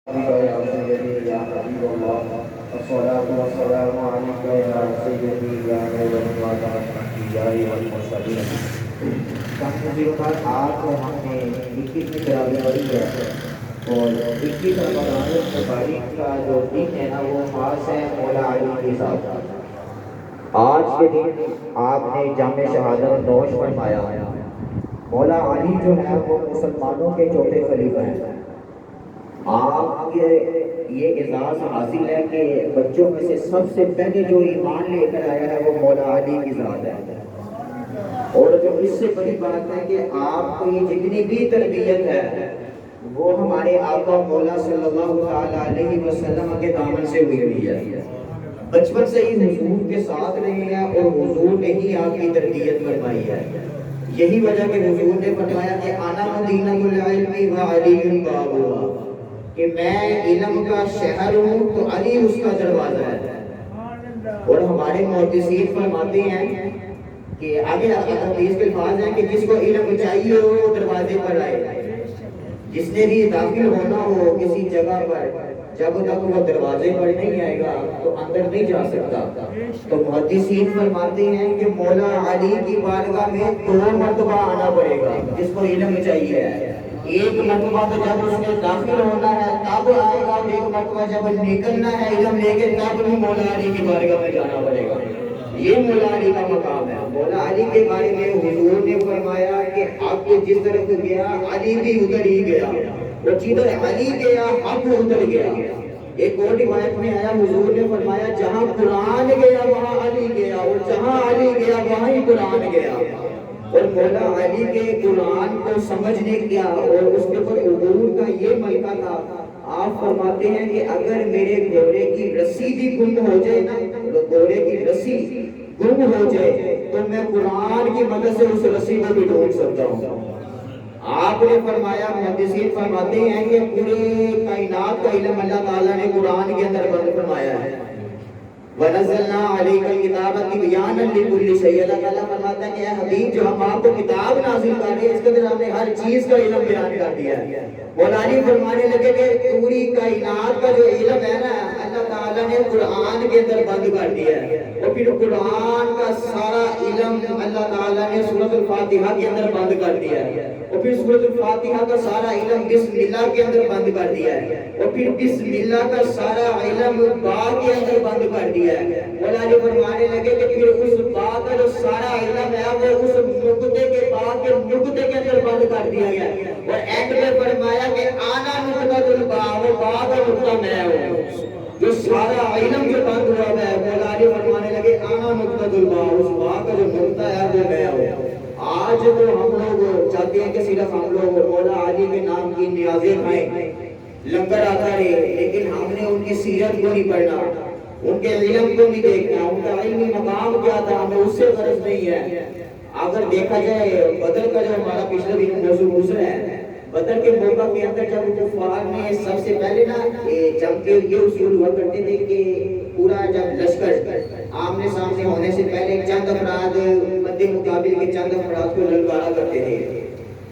يا سيدي يا حبيب الله الصلاة والسلام عليك يا سيدي يا نور الأنبياء والمرسلين. آج ہم نے 21 کتابیں پڑھی ہے اور 21 رمضان المبارک کا جو دن ہے نا وہ خاص ہے مولا علی کے ساتھ. آج کے دن آپ نے جامع شہادت نوش فرمایا. مولا علی جو ہے وہ مسلمانوں کے چوتھے خلیفہ ہیں. آپ کے یہ اعزاز حاصل ہے کہ بچوں میں سے سب سے پہلے جو ایمان لے کر آیا ہے وہ مولا علی کی ذات ہے. اور جو اس سے بڑی بات ہے کہ آپ کی جتنی بھی تربیت ہے وہ ہمارے آقا مولا صلی اللہ تعالیٰ علیہ وسلم کے دامن سے ہوئی ہے. بچپن سے ہی حضور کے ساتھ رہے ہیں اور حضور نے ہی آپ کی تربیت فرمائی ہے. یہی وجہ کہ حضور نے فرمایا کہ انا مدینہ العلم و علی بابها، کہ میں علم کا شہر ہوں تو علی اس کا دروازہ ہے. اور ہمارے محدثین فرماتے ہیں کہ آگے حدیث کے الفاظ ہیں کہ جس کو علم چاہیے ہو وہ دروازے پر آئے. جس نے بھی داخل ہونا ہو کسی جگہ پر جب تک وہ دروازے پر نہیں آئے گا تو اندر نہیں جا سکتا. تو محدثین فرماتے ہیں کہ مولا علی کی بارگاہ میں 2 مرتبہ آنا پڑے گا جس کو علم چاہیے ہے. ایک مرتبہ تو جب اس نے داخل ہونا ہے تب آئے گا، ایک مرتبہ جب نکلنا ہے علم لے کے تب بھی مولا علی کی بارگاہ میں جانا پڑے گا. یہ مولا علی کا مقام ہے. مولا علی کے بارے میں حضور نے فرمایا کہ آپ جس طرف گیا علی بھی ادھر ہی گیا، اور جدھر علی گیا حق ادھر گیا. ایک اور روایت میں آیا حضور نے فرمایا جہاں قرآن گیا وہاں علی گیا، اور جہاں علی گیا وہاں ہی قرآن گیا. اور مولا علی کے قرآن کو سمجھنے کیا اور اس کے اوپر عبور کا یہ ملکہ تھا. آپ فرماتے ہیں کہ اگر میرے گھوڑے کی رسی بھی گم ہو جائے نا، گھوڑے کی رسی گم ہو جائے تو میں قرآن کی مدد سے اس رسی کو بھی ڈھونڈ سکتا ہوں. آپ نے فرمایا، محدثین فرماتے ہیں کہ پورے کائنات کا علم اللہ تعالیٰ نے قرآن کے اندر بند فرمایا ہے. وَنَزَّلْنَا عَلَيْكَ الْكِتَابَ تِبْيَانًا لِكُلِّ شَيْءٍ. اللہ تعالیٰ فرماتا ہے کہ اے حبیب جو ہم آپ کو کتاب نازل کر رہے ہیں اس کے اندر ہم نے ہر چیز کا علم بیان کر دیا ہے. مولا علی فرمانے لگے کہ پوری کائنات کا جو علم ہے نا اللہ تعالیٰ نے قرآن کے اندر بند کر دیا ہے. اور پھر قرآن کا سارا علم اللہ تعالیٰ نے سورۃ الفاتحہ کے اندر بند کر دیا ہے. اور پھر سورۃ الفاتحہ کا سارا علم بسم اللہ کے اندر بند کر دیا ہے. اور پھر بسم اللہ کا سارا علم با کے اندر بند کر دیا ہے. مولا علی فرمانے لگے کہ پھر اس با کا جو سارا علم ہے وہ اس نقطے کے با کے نقطے کے اندر بند کر دیا گیا. اور اینڈ میں فرمایا کہ آنا نقطۃ البا، وہ با کا نقطہ میں ہوں. جو سارا علم جو بند ہوا ہے مولا علی فرمانے لگے آنا نقطۃ البا، اس با کا جو نقطہ ہے وہ میں ہوں. آج تو ہم لوگ چاہتے ہیں کہ صرف ہم لوگ مولا علی کے نام کی نیازیں کھائیں، لنگر آتا رہے، لیکن ہم نے ان کی سیرت کو نہیں پڑھنا، ان کے علم کو نہیں دیکھنا، ان کا علمی مقام کیا تھا ہمیں اس سے غرض نہیں ہے. اگر دیکھا جائے بدر کا جو ہمارا پچھلے دن موضوع گزرا ہے، بدر کے موقع کے اندر جب کفار نے سب سے پہلے نا جنگ کے یہ اصول ہوا کرتے تھے کہ پورا جب لشکر آمنے سامنے ہونے سے پہلے چند افراد مد مقابل کے چند افراد کو للکارا کرتے تھے.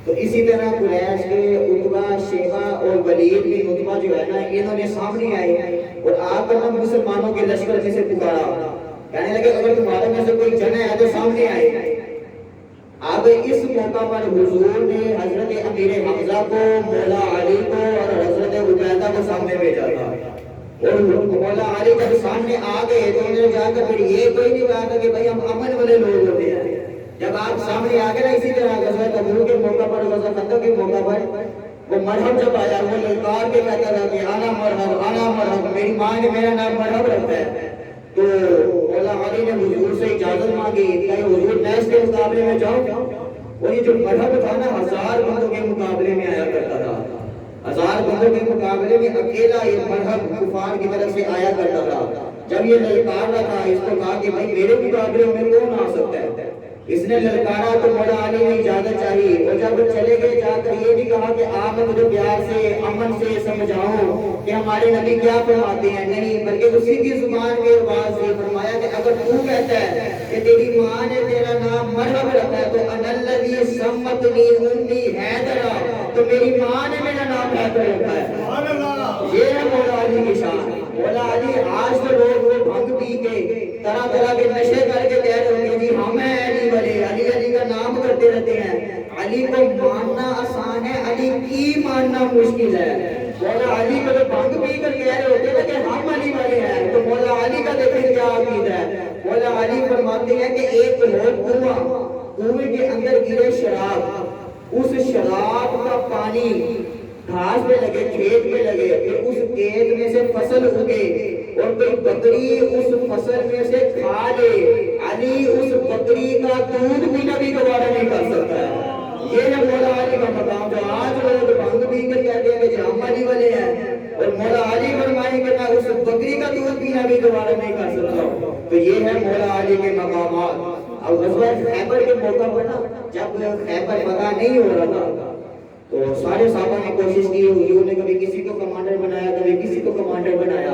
تو اسی طرح قریش کے عتبہ، شیبہ اور ولید کے عتبہ جو ہے نا انہوں نے سامنے آئے اور آ کر مسلمانوں کے لشکر میں سے پکارا، کہنے لگے اگر تمہارے میں سے کوئی جن ہے تو سامنے آئے. اب اس موقع پر حضور نے حضرت امیر حمزہ کو، مولا علی کو اور حضرت عبیدہ کو سامنے بھیجا تھا. اور مولا علی جب سامنے آ گئے تو انہوں نے جا کر پھر یہ کوئی نہیں کہا تھا کہ بھائی ہم امن والے لوگ ہوتے ہیں. جب آپ سامنے آ گئے نا اسی طرح غزوہ تبوک کے موقع پر، غزوہ فتح کے موقع پر وہ مرحب جب آیا وہ للکار کے کہتا تھا کہ آنا مرحب آنا مرحب، میری ماں نے میرا نام مرحب رکھا ہے. تو مولا علی نے حضور سے اجازت مانگی کہ حضور میں اس کے مقابلے میں جاؤں. اور یہ جو مرحب تھا نا 1000 بندوں کے مقابلے میں آیا کرتا تھا. 1000 بندوں کے مقابلے میں اکیلا یہ مرحب کفار کی طرف سے آیا کرتا تھا. جب یہ للکار رہا تھا اس کو کہا کہ بھائی میرے مقابلے میں کون آ سکتا ہے. اس نے للکارا تو مولا علی نے اجازت چاہیے. اور جب چلے گئے جا کر یہ بھی کہا کہ آپ مجھے پیار سے امن سے سمجھاؤ کہ ہمارے نبی کیا فرماتے ہیں. نہیں بلکہ اسی کی زبان میں آواز سے فرمایا کہ اگر تو کہتا ہے کہ تیری ماں نے تیرا نام مرحب رکھا ہے تو انا الذی سمتنی امی حیدر، تو میری ماں نے میرا نام حیدر رکھا ہے. یہ آج تو لوگ وہ بھنگ پی کے طرح طرح کے نشے کر کے کہہ رہے ہوں گے جی ہم ہیں علی والے، علی علی کا نام کرتے رہتے ہیں۔ علی کو ماننا آسان ہے، علی کی ماننا مشکل ہے۔ مولا علی کو تو بھنگ پی کر کہہ رہے ہوتے ہیں کہ ہم علی والے ہیں، تو مولا علی کا دیکھیں کیا عقیدہ ہے۔ مولا علی فرماتے ہیں کہ ایک کنویں کے اندر گرے شراب، اس شراب کا پانی گھاس پہ لگے، کھیت میں لگے، پھر اس کھیت میں سے فصل اگے اور کوئی بکری اس فصل میں سے کھا لے، علی اس بکری کا دودھ پینا بھی گوارا نہیں کر سکتا ہے۔ یہ ہے مولا علی کا مقام، جو آج لوگ بھنگ پی کر کہتے ہیں کہ ہم علی والے ہیں، اور مولا علی فرمائیں کہ میں اس بکری کا دودھ پینا بھی گوارا نہیں کر سکتا۔ تو یہ ہے مولا علی کے مقامات۔ اب غزوہ خیبر کے موقع پر نا، جب خیبر فتح نہیں ہو رہا تھا تو سارے صحابہ نے کوشش کی، حضور نے کبھی کسی کو کمانڈر بنایا، کبھی کسی کو کمانڈر بنایا،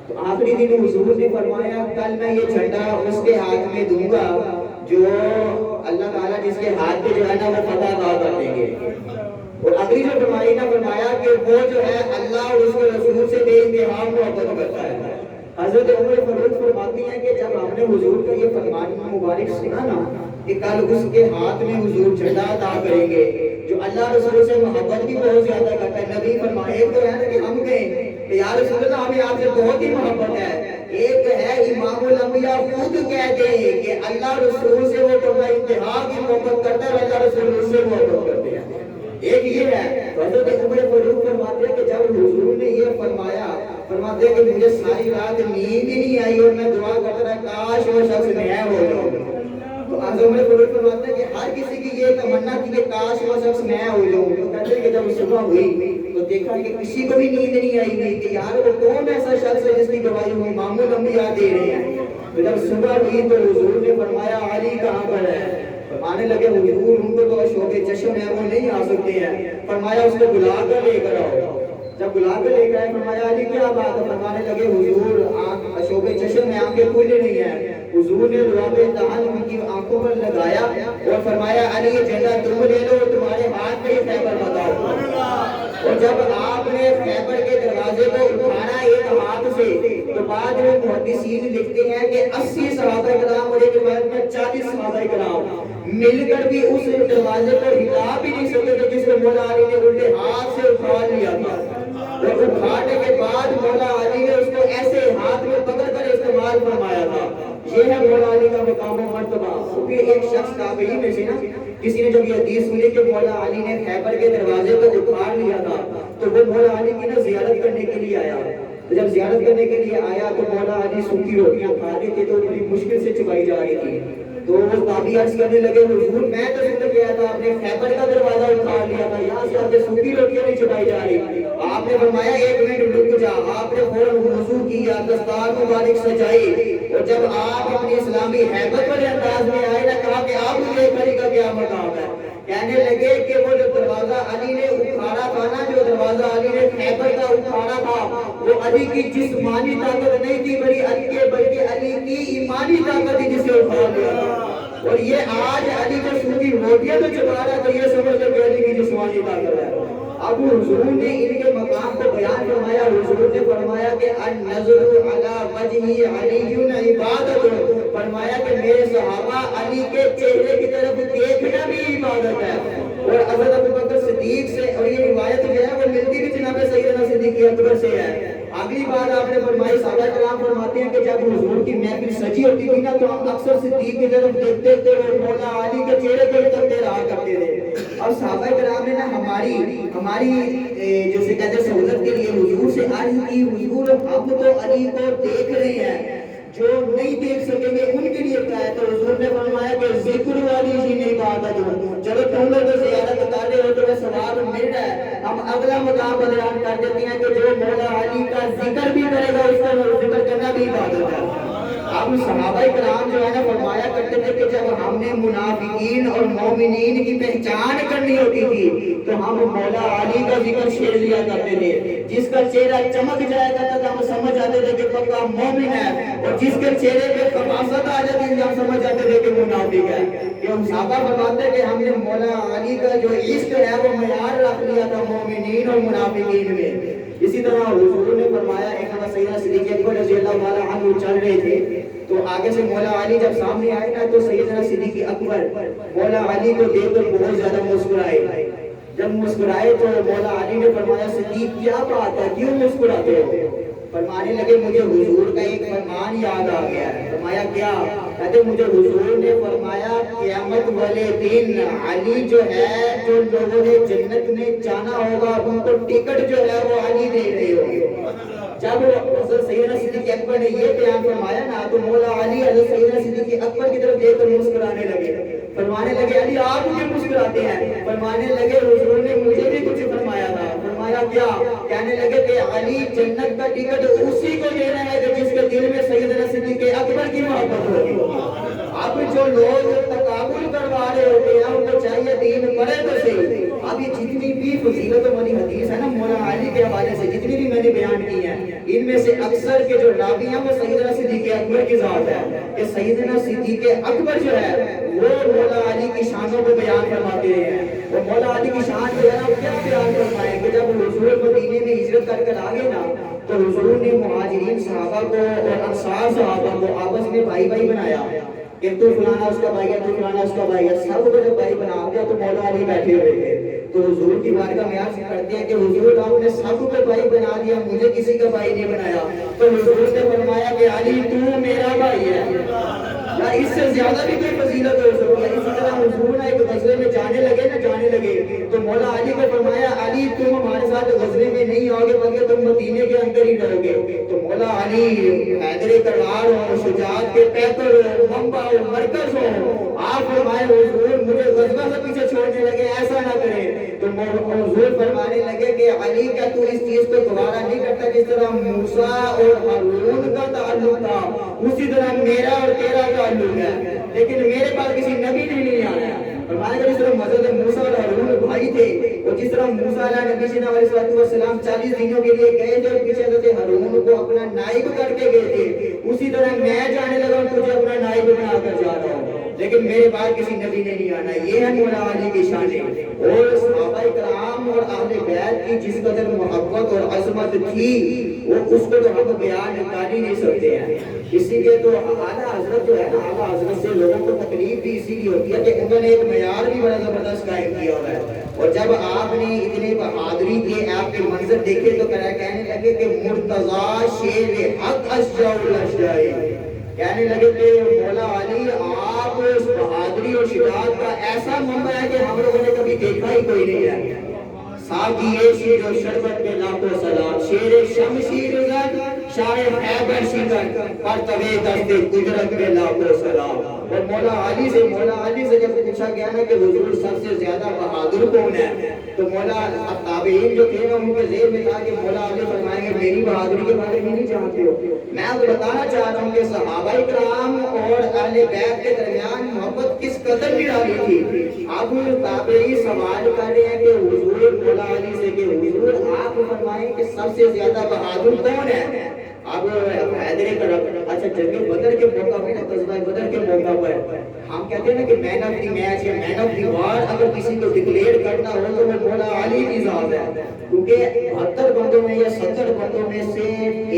تو آخری دن حضور نے فرمایا کل میں یہ جھنڈا اس کے ہاتھ میں دوں گا جو اللہ تعالیٰ جس کے ہاتھ پہ جو ہے نا وہ فتح عطا کر دیں گے۔ اور اگلی جو فرمائی نا، فرمایا کہ وہ جو ہے اللہ اور اس کے رسول سے بے انتہا محبت کرتا ہے۔ حضرت عمر فاروق فرماتی ہیں کہ جب ہم نے حضور کا یہ فرمان مبارک سنا نا کہ کل اس کے ہاتھ میں حضور جھنڈا عطا کریں گے جو اللہ رسول سے محبت بھی بہت زیادہ کرتا ہے۔ نبی فرمائے ایک تو ہے نا کہ ہم کہیں کہ یا رسول اللہ ہمیں آپ سے بہت ہی محبت ہے، ایک ہے امام الانبیاء خود کہتے ہیں کہ اللہ رسول سے وہ بندہ انتہا کی محبت کرتا ہے اور اللہ رسول اس سے محبت کرتے ہیں۔ ایک یہ ہے۔ حضرت عمر فاروق فرماتے ہیں کہ جب حضور نے یہ فرمایا، فرماتے ہیں کہ مجھے ساری رات نیند ہی نہیں آئی اور میں دعا کرتا رہا کاش وہ شخص میں ہو جاؤں۔ تو حضرت عمر فاروق فرماتے ہیں کہ ہر کسی کی یہ تمنا تھی کہ کاش وہ شخص میں ہو جاؤں۔ تو کہتے ہیں کہ جب صبح ہوئی تو دیکھا کہ کسی کو بھی نیند نہیں آئی ہوئی کہ یار وہ کون ایسا شخص ہے جس کی گواہی ہم امام الانبیاء دے رہے ہیں۔ تو جب صبح ہوئی تو حضور نے فرمایا علی کہاں پر ہے؟ فرمانے لگے حضور ان کو تو اشوق چشم ہے وہ نہیں آ سکتے ہیں۔ فرمایا اس کو بلا کر لے کر آؤ۔ جب بلا کر لے گئے فرمایا علی کیا بات ہے؟ فرمانے لگے حضور اشوق چشم میں آنکھیں کھلی نہیں ہیں۔ حضور نے لعاب دہن ان کی آنکھوں پر لگایا اور فرمایا علی یہ جھنڈا تم لے لو اور تمہارے ہاتھ میں یہ خیبر بتاؤ۔ اور جب آپ نے خیبر کے دروازے کو اٹھانا ایک ہاتھ سے تو بعد میں محدثین لکھتے ہیں کہ 80 صحابہ کرام اور ایک روایت میں 40 صحابہ کرام مل کر بھی اس دروازے کو ہلا بھی نہیں سکتے تھے جس کو مولا علی نے الٹے ہاتھ سے اٹھا لیا تھا۔ اور اٹھانے کے بعد مولا علی نے اس کو ایسے ہاتھ میں پکڑ کر استعمال فرمایا تھا۔ یہ ہے مولا علی کا مقام و مرتبہ۔ پھر ایک شخص تابعین میں سے نا کسی نے جب یہ حدیث سنی کہ مولا علی نے خیبر کے دروازے کو اٹھا لیا تھا تو وہ مولا علی کی نا زیارت کرنے کے لیے آیا۔ جب زیارت کرنے کے لیے آیا تو مولا علی سوکھی روٹیاں کھا رہے تھے تو بڑی مشکل سے چبائی جا رہی تھی۔ تو وہ تابعی عرض کرنے لگے حضور میں تو سن گیا تھا آپ نے خیبر کا دروازہ اٹھا لیا تھا، یہاں سے آپ نے سوکھی روٹیاں نہیں چبائی جا رہی۔ آپ نے فرمایا ایک منٹ رک جا۔ آپ نے فوراً وضو کیا، دستار مبارک سجائی اور جب آپ اپنی اسلامی ہیبت والے انداز میں آئے نا کہا کہ آپ مجھے علی کا کیا مقام ہے؟ کہنے لگے کہ وہ جو دروازہ علی نے اٹھانا تھا نا، جو دروازہ علی نے خیبر کا اٹھانا تھا وہ علی کی جسمانی طاقت نہیں تھی بلکہ علی کی ایمانی طاقت تھی جسے اٹھا لیا تھا۔ اور یہ آج علی جو سوکھی روٹیاں تو چبا رہا تو یہ سمجھ لو کہ علی کی جسمانی طاقت ہے۔ اب حضور نے ان کے مقام کو بیان فرمایا۔ حضور نے فرمایا کہ النظر علی وجہ علی عبادت، فرمایا کہ میرے صحابہ علی کے چہرے کی طرف دیکھنا بھی عبادت ہے۔ اور حضرت ابوبکر صدیق سے اور یہ روایت جو ہے وہ ملتی بھی جناب سیدنا صدیق اکبر سے ہے۔ اگلی بات آپ نے فرمائی، صحابہ کرام فرماتے ہیں کہ جب حضور کی محفل سجی ہوتی تھی نا تو ہم اکثر صدیق کی طرف دیکھتے تھے اور مولا علی کے چہرے کو تکتے رہا کرتے تھے۔ اور صحابہ کرام نے نا ہماری جیسے کہتے ہیں سہولت کے لیے حضور سے عرض کی حضور ہم تو علی کو دیکھ رہے ہیں، جو نہیں دیکھ سکیں گے ان کے لیے کیا ہے؟ تو حضور نے فرمایا کہ ذکر والی ہی نہیں بات ہے، چلو تم لوگ زیارت کر رہے ہو تو ثواب مل رہا ہے، ہم اگلا مقام بیان کر دیتے ہیں کہ جو مولا علی کا ذکر بھی کرے گا اس کا ذکر کرنا بھی عبادت ہے۔ اب صحابہ کرام جو ہے نا فرمایا کرتے تھے کہ جب ہم نے منافقین اور مومنین کی پہچان کرنی ہوتی تھی تو ہم مولا علی کا ذکر چھیڑ لیا کرتے تھے۔ جس کا چہرہ چمک جایا کرتا تھا ہم سمجھ آتے تھے کہ پکا مومن ہے، اور جس کے چہرے پہ خباثت آ جاتی تھی ہم سمجھ آتے تھے کہ منافق ہے۔ کہ ہم صحابہ فرماتے کہ ہم نے مولا علی کا جو عشق ہے وہ معیار رکھ لیا تھا مومنین اور منافقین میں۔ اسی طرح حضور نے فرمایا ایک سیدنا صدیق اکبر رضی اللہ تو آگے سے مولا علی جب سامنے آئے نا تو سیدنا صدیق اکبر مولا علی کو دیکھ کر بہت زیادہ مسکرائے. جب مسکرائے تو مولا علی نے فرمایا صدیق کیا بات ہے, کیوں مسکراتے ہو؟ فرمانے لگے مجھے حضور کا ایک فرمان یاد آ گیا ہے. فرمایا کیا؟ کہتے مجھے حضور نے فرمایا قیامت والے دن علی جو ہے, جو لوگوں نے جنت میں جانا ہوگا ان کو ٹکٹ جو ہے وہ علی دے رہے ہوں گے. جب حضرت سیدنا صدیق اکبر نے یہ بیان فرمایا نا تو مولا علی حضرت سیدنا صدیق اکبر کی طرف دیکھ کر مسکرانے لگے. فرمانے لگے علی آپ کیوں مسکراتے ہیں؟ فرمانے لگے حضور نے مجھے بھی کچھ فرمایا تھا. فرمایا کیا؟ کہنے لگے کہ علی جنت کا ٹکٹ اسی کو دینا ہے کہ جس کے دل میں سیدنا صدیق اکبر کی محبت ہوگی. اب جو لوگ تقابل کروا رہے ہوتے ہیں ان کو چاہیے دین پڑھے تو صحیح. اب یہ جتنی بھی فضیلتوں والی حدیث ہے نا مولا علی کے حوالے سے جتنی بھی میں نے بیان کی ہیں, ان میں سے اکثر کے جو راوی ہیں وہ سیدنا صدیق اکبر کی ذات ہے کہ سیدنا صدیق اکبر جو ہے وہ مولا علی کی شانوں کو بیان فرماتے ہیں. اور مولا علی کی شان جو ہے نا کیا بیان فرمائیں کہ جب حضور مدینے میں ہجرت کر کر آگے نا تو حضور نے مہاجرین صحابہ کو اور انصار صحابہ کو آپس میں بھائی بھائی بنایا کہ تو فلانا اس کا بھائی ہے, تو فلانا اس کا بھائی ہے. سب کو جب بھائی بنا دیا تو مولا علی بیٹھے ہوئے تھے. تو حضور کی بارگاہ میں عرض کرتے ہیں کہ حضور آپ نے سب کو بھائی بنا دیا, مجھے کسی کا بھائی نہیں بنایا. تو حضور نے فرمایا کہ علی تو میرا بھائی ہے. یا اس سے زیادہ بھی کوئی فضیلت ہو سکتی ہے. اسی طرح حضور نے ایک غزوے میں جانے لگے تو مولا علی کو فرمایا علی تم ہمارے ساتھ غزوے میں نہیں آؤ گے بلکہ تم مدینے کے اندر ہی رہو گے. تو مولا علی حیدر کرار ہو, شجاعت کے پیکر ہو, منبع ہو, مرکز ہو, آپ فرمائے حضور مجھے غزوہ سے پیچھے چھوڑنے لگے, ایسا نہ کریں. تو حضور فرمانے لگے کہ علی کیا تو اس چیز کو دوبارہ نہیں کرتا جس طرح موسیٰ اور ہارون کا تعلق تھا اسی طرح میرا اور تیرا تعلق ہے, لیکن میرے پاس کسی نبی نے نہیں آیا. فرمانے لگے جس طرح حضرت موسیٰ اور ہارون بھائی تھے اور جس طرح موسیٰ علیہ نبی صلی اللہ علیہ وسلم 40 دنوں کے لیے گئے تھے اور پیچھے حضرت ہارون کو اپنا نائب کر کے گئے تھے, اسی طرح میں جانے لگا اور تجھے اپنا نائب بنا کر جا رہا ہوں, لیکن میرے پاس کسی نبی نے نہیں آنا. یہ ہے مولا علی کی شانیں. اور صحابہ کرام اور اہل بیت کی جس قدر محبت اور عظمت تھی وہ اس کو تو ہم بیان کر ہی نہیں سکتے ہیں. اسی لیے تو اعلیٰ حضرت جو ہے نا, اعلیٰ حضرت سے لوگوں کو تکلیف بھی اسی لیے ہوتی ہے کہ انہوں نے ایک معیار بھی بڑا زبردست قائم کیا ہوا ہے. اور جب آپ نے اتنے بہادری کے آپ کے منظر دیکھے تو کہنے لگے کہ مرتضیٰ شیر حق اشجاع الاشجاع, کہنے لگے کہ مولا علی آپ اس بہادری اور شجاعت کا ایسا منبع ہے کہ ہم لوگوں نے کبھی دیکھا ہی کوئی نہیں ہے. ساقی شیر و شربت میں لاکھوں سلام, شیر شمشیر زد شاہ خیبر شکن پر طبع دست قدرت میں لاکھوں سلام. اور مولا علی سے جب پوچھا گیا نا کہ حضور سب سے زیادہ بہادر کون ہے تو مولا تابعین جو تھے نا ان کے ذہن میں تھا کہ مولا علی فرمائیں گے میری بہادری کے بارے میں نہیں جانتے ہو. میں آپ کو بتانا چاہتا ہوں کہ صحابہ کرام اور اہل بیت کے درمیان محبت کس قدر نرالی تھی. اب تابعی سوال کر رہے ہیں کہ حضور مولا علی سے کہ حضور آپ فرمائیں کہ سب سے زیادہ بہادر کون ہے. اب حیدر کرم اچھا جنگ بدر کے موقع پہ نا, غزوہ بدر کے موقع پر ہم کہتے ہیں نا کہ مین آف دی میچ یا مین آف دی وار اگر کسی کو ڈکلیئر کرنا ہو تو وہ مولا علی کی ذات ہے, کیونکہ 72 بندوں میں یا 70 بندوں میں سے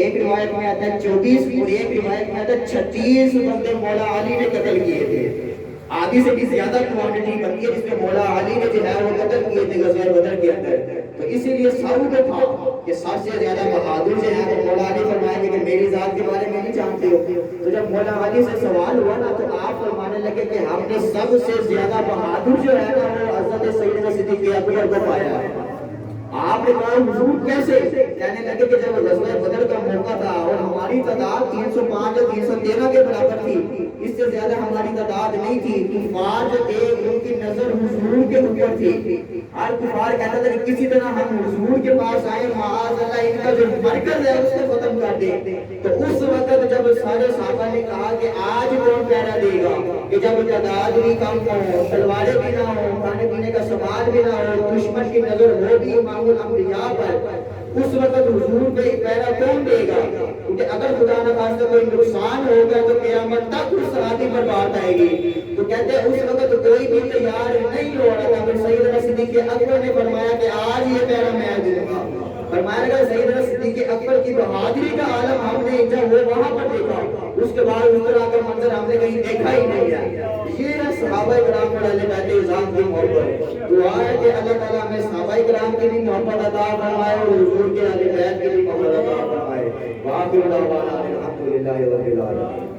ایک روایت میں آتا ہے 24 اور ایک روایت میں آتا ہے 36 بندے مولا علی نے قتل کیے تھے. آدھی سے بھی زیادہ کوانٹٹی بنتی ہے جس میں مولا علی نے جو ہے وہ قتل کیے تھے غزوہ بدر کے اندر. تو اسی لیے سب کو تھا کہ سب سے زیادہ بہادر جو ہے وہ مولا علی فرمائیں گے کہ میری ذات کے بارے میں نہیں جانتے ہو. تو جب مولا علی سے سوال ہوا نا تو آپ فرمانے لگے کہ ہم نے سب سے زیادہ بہادر جو ہے نا وہ حضرت سیدنا صدیق اکبر کو پایا ہے. آپ نے کہا حضور کیسے؟ کہنے لگے کہ جب غزوہ بدر کا موقع تھا اور ہماری تعداد 305 یا 313 کے برابر تھی, اس سے زیادہ ہماری تعداد نہیں تھی. کفار جو تھے ان کی نظر حضور کے اوپر تھی. ہر کفار کہتا تھا کہ کسی طرح ہم حضور کے پاس آئے, معاذ اللہ ان کا جو مرکز ہے اس کو ختم کر دیں. تو اس وقت جب سارے صحابہ نے کہا کہ آج کون پہرا دے گا, کہ جب تعداد بھی کم ہو, تلواریں بھی نہ ہو, کھانے پینے کا سامان بھی نہ ہو, دشمن کی نظر ہو بھی معمول انبیاء پر, اس وقت حضور پہ پہرا کون دے گا؟ کیونکہ اگر خدا نہ خواستہ کوئی نقصان ہوگا تو قیامت تک اس صحابی پر بات آئے گی. تو کہتے ہیں اس وقت کوئی بھی تیار نہیں ہو رہا تھا. پھر سیدنا صدیق اکبر نے فرمایا کہ آج یہ پہرا میں دوں گا. فرمایا گیا سیدنا صدیق اکبر کی بہادری کا عالم ہم نے جب وہ وہاں پر دیکھا، اس کے بعد اس طرح کا منظر ہم نے کہیں دیکھا ہی نہیں ہے۔ یہ نا صحابہ کرام پر اللہ کہتے ذات کی محبت، دعا ہے کہ اللہ تعالیٰ ہمیں صحابہ کرام کی بھی محبت عطا فرمائے اور حضور کے اہل بیت کی بھی محبت عطا فرمائے۔ وآخر دعوانا الحمدللہ رب العالمین۔